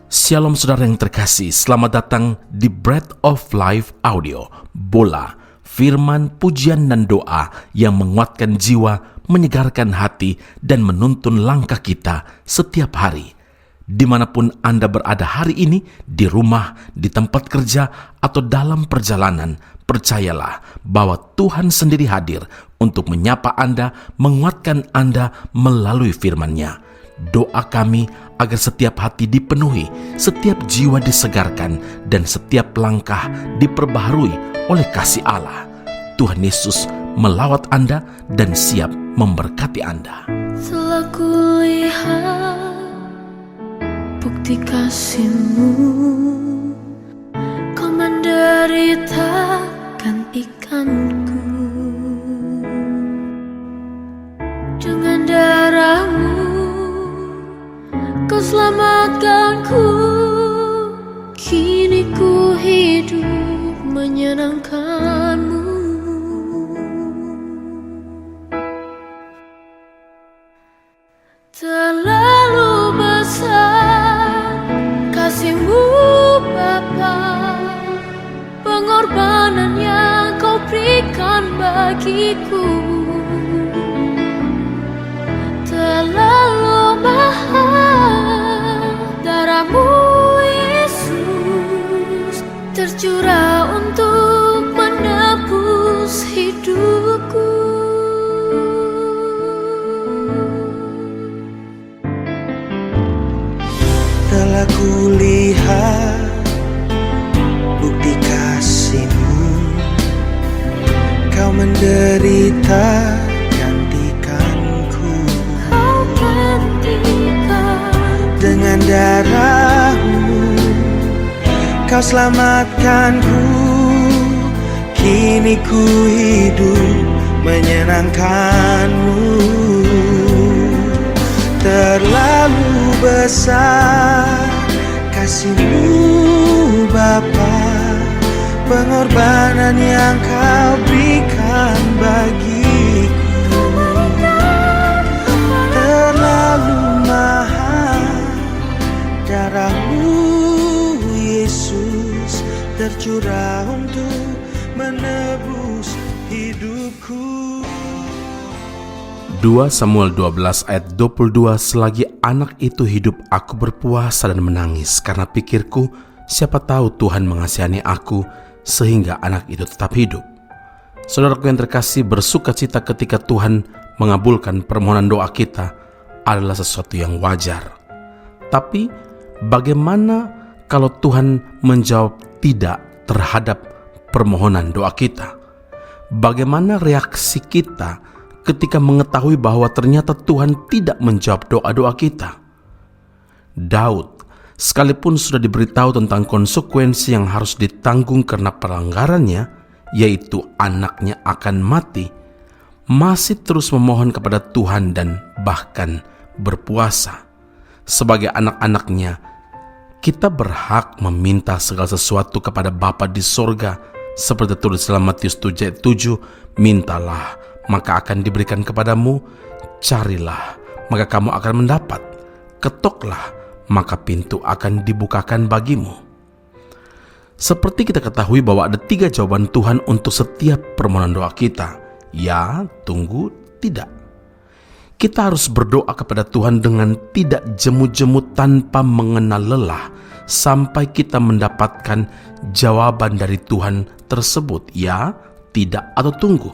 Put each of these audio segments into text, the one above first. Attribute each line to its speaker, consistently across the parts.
Speaker 1: Shalom saudara yang terkasih, selamat datang di Bread of Life Audio, Bola, firman, pujian dan doa yang menguatkan jiwa, menyegarkan hati, dan menuntun langkah kita setiap hari. Dimanapun Anda berada hari ini, di rumah, di tempat kerja, atau dalam perjalanan, percayalah bahwa Tuhan sendiri hadir untuk menyapa Anda, menguatkan Anda melalui firman-Nya. Doa kami agar setiap hati dipenuhi, setiap jiwa disegarkan, dan setiap langkah diperbaharui oleh kasih Allah. Tuhan Yesus melawat Anda dan siap memberkati Anda.
Speaker 2: Telah kulihat bukti kasih-Mu, Kau menderita gantikanku. Dengan darah-Mu Kau selamatkanku, kini ku hidup menyenangkan-Mu. Terlalu besar kasih-Mu Bapa, pengorbanan yang Kau berikan bagiku. Terlalu mahal darah-Mu Yesus, tercurah untuk menebus hidupku.
Speaker 3: Telah kulihat bukti kasih-Mu, Kau menderita dengan darah-Mu, Kau selamatkanku, kini ku hidup menyenangkan-Mu. Terlalu besar kasih-Mu Bapa, pengorbanan yang Kau berikan bagiku. Terlalu mahal darah-Mu Yesus, tercurah untuk menebus hidupku.
Speaker 1: 2 Samuel 12 ayat 22, selagi anak itu hidup aku berpuasa dan menangis karena pikirku, siapa tahu Tuhan mengasihani aku sehingga anak itu tetap hidup. Saudaraku yang terkasih, bersukacita ketika Tuhan mengabulkan permohonan doa kita adalah sesuatu yang wajar. Tapi bagaimana kalau Tuhan menjawab tidak terhadap permohonan doa kita? Bagaimana reaksi kita ketika mengetahui bahwa ternyata Tuhan tidak menjawab doa-doa kita? Daud, sekalipun sudah diberitahu tentang konsekuensi yang harus ditanggung karena pelanggarannya, yaitu anaknya akan mati, masih terus memohon kepada Tuhan dan bahkan berpuasa. Sebagai anak-anaknya, kita berhak meminta segala sesuatu kepada Bapa di sorga, seperti tulis dalam Matius 7 ayat 7, mintalah maka akan diberikan kepadamu, carilah maka kamu akan mendapat, ketoklah maka pintu akan dibukakan bagimu. Seperti kita ketahui bahwa ada 3 jawaban Tuhan untuk setiap permohonan doa kita: ya, tunggu, tidak. Kita harus berdoa kepada Tuhan dengan tidak jemu-jemu tanpa mengenal lelah sampai kita mendapatkan jawaban dari Tuhan tersebut, ya, tidak, atau tunggu.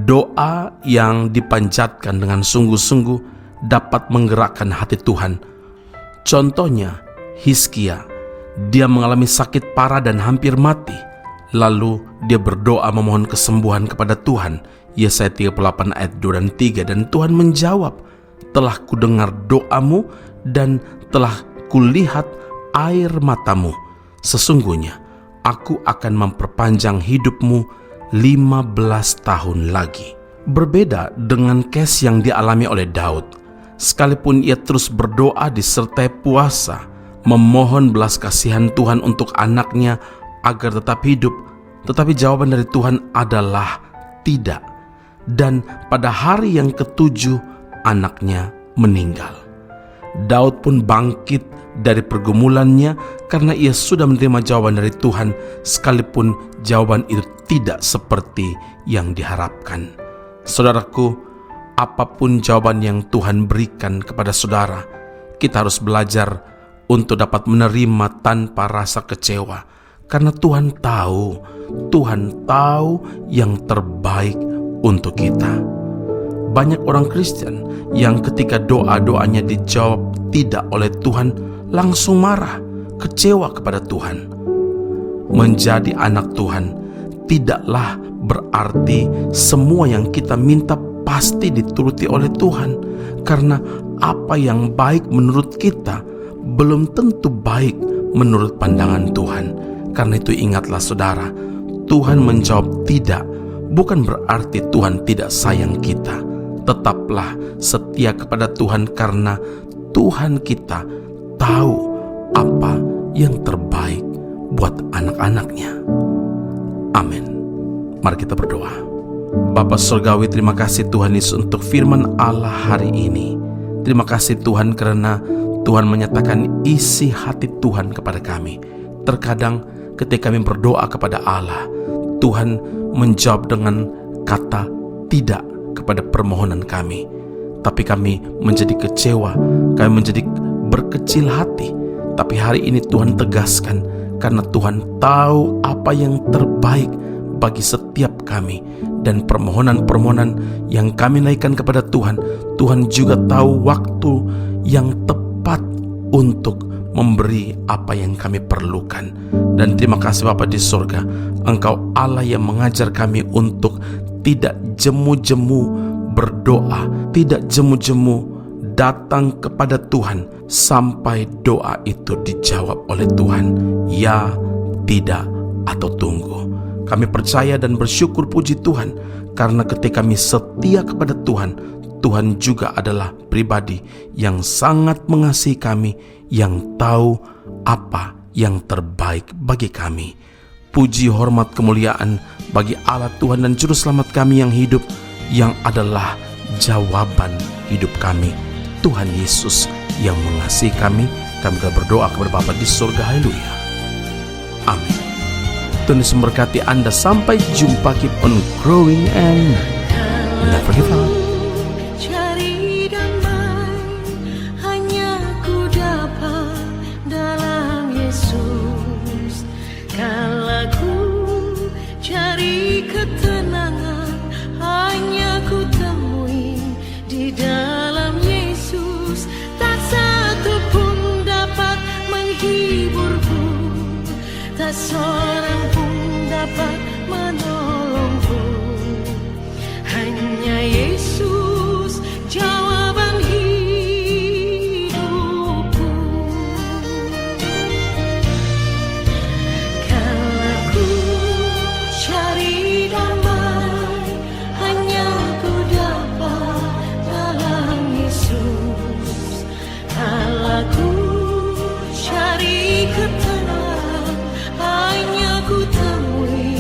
Speaker 1: Doa yang dipanjatkan dengan sungguh-sungguh dapat menggerakkan hati Tuhan. Contohnya, Hizkia, dia mengalami sakit parah dan hampir mati. Lalu dia berdoa memohon kesembuhan kepada Tuhan. Yesaya 38 ayat 2 dan 3, dan Tuhan menjawab, telah kudengar doamu dan telah kulihat air matamu. Sesungguhnya aku akan memperpanjang hidupmu 15 tahun lagi. Berbeda dengan case yang dialami oleh Daud. Sekalipun ia terus berdoa disertai puasa, memohon belas kasihan Tuhan untuk anaknya agar tetap hidup, tetapi jawaban dari Tuhan adalah tidak. Dan pada hari yang ke-7 anaknya meninggal. Daud pun bangkit dari pergumulannya karena ia sudah menerima jawaban dari Tuhan, sekalipun jawaban itu tidak seperti yang diharapkan. Saudaraku, apapun jawaban yang Tuhan berikan kepada saudara, kita harus belajar untuk dapat menerima tanpa rasa kecewa, karena Tuhan tahu yang terbaik untuk kita. Banyak orang Kristen yang ketika doa-doanya dijawab tidak oleh Tuhan langsung marah, kecewa kepada Tuhan. Menjadi anak Tuhan tidaklah berarti semua yang kita minta pasti dituruti oleh Tuhan, karena apa yang baik menurut kita belum tentu baik menurut pandangan Tuhan. Karena itu ingatlah saudara, Tuhan menjawab tidak bukan berarti Tuhan tidak sayang kita. Tetaplah setia kepada Tuhan, karena Tuhan kita tahu apa yang terbaik buat anak-anaknya. Amin. Mari kita berdoa. Bapa Surgawi, terima kasih Tuhan Yesus untuk firman Allah hari ini. Terima kasih Tuhan karena Tuhan menyatakan isi hati Tuhan kepada kami. Terkadang ketika kami berdoa kepada Allah, Tuhan menjawab dengan kata tidak kepada permohonan kami. Tapi kami menjadi kecewa, kami menjadi berkecil hati. Tapi hari ini Tuhan tegaskan, karena Tuhan tahu apa yang terbaik bagi setiap kami. Dan permohonan-permohonan yang kami naikkan kepada Tuhan, Tuhan juga tahu waktu yang tepat untuk memberi apa yang kami perlukan. Dan terima kasih Bapa di surga, Engkau Allah yang mengajar kami untuk tidak jemu-jemu berdoa, tidak jemu-jemu datang kepada Tuhan sampai doa itu dijawab oleh Tuhan, ya, tidak, atau tunggu. Kami percaya dan bersyukur puji Tuhan, karena ketika kami setia kepada Tuhan, Tuhan juga adalah pribadi yang sangat mengasihi kami, yang tahu apa yang terbaik bagi kami. Puji, hormat, kemuliaan bagi Allah Tuhan dan Juru Selamat kami yang hidup, yang adalah jawaban hidup kami, Tuhan Yesus yang mengasihi kami. Kami berdoa kepada Bapa di surga. Haleluya. Amin. Tuhan Yesus memberkati Anda. Sampai jumpa. Keep on growing and never give up.
Speaker 2: Cari damai hanya ku dapat dalam Yesus. Kala ku cari ketenangan hanya ku temui di dalam Yesus. Tak satu pun dapat menghiburku, tak seorang pun dapat menolongku. Hanya Yesus jawaban hidupku. Kala ku cari damai hanya ku dapat dalam Yesus. Kala ku cari ketenangan hanya ku temui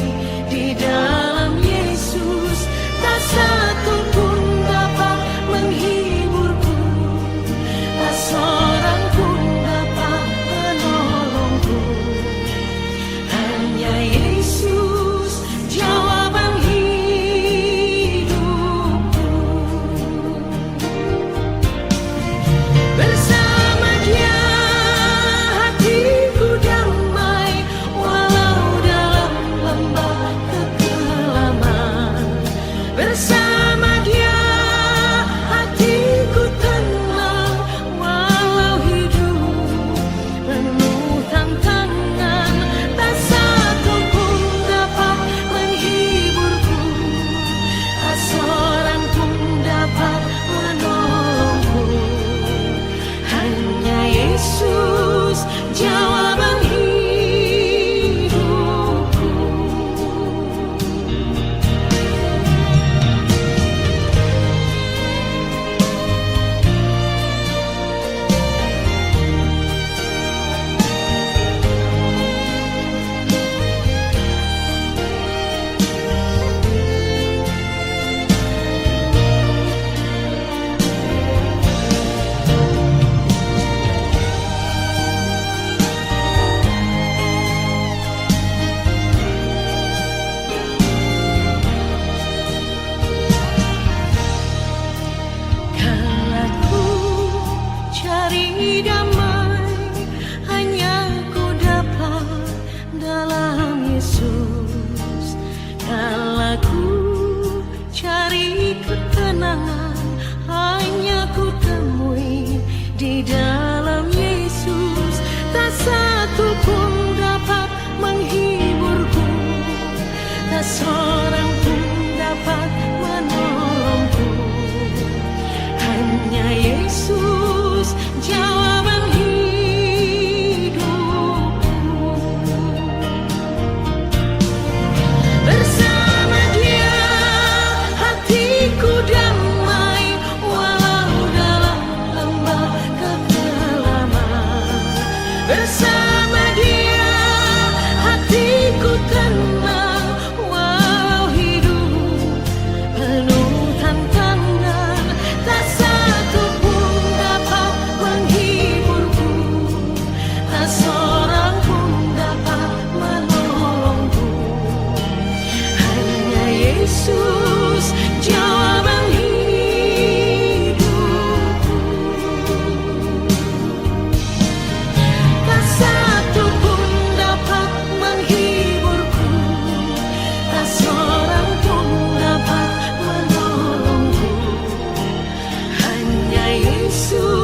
Speaker 2: Kala ku cari damai, hanya ku dapat dalam Yesus. Kala ku cari ketenangan, hanya ku temui di dalam Yesus. Tak satu pun dapat menghiburku, tak seorang pun dapat menolongku. Hanya Yesus jawaban hidupku. Bersama Dia hatiku damai, walau dalam lembah kekelaman. Bersama Dia hatiku tenang, walau hidup penuh tantangan. Tak satu pun dapat menghiburku, tak seorang pun dapat menolongku. Hanya Yesus jawaban hidupku. Tak satu pun dapat menghiburku, tak seorang pun dapat menolongku. Hanya Yesus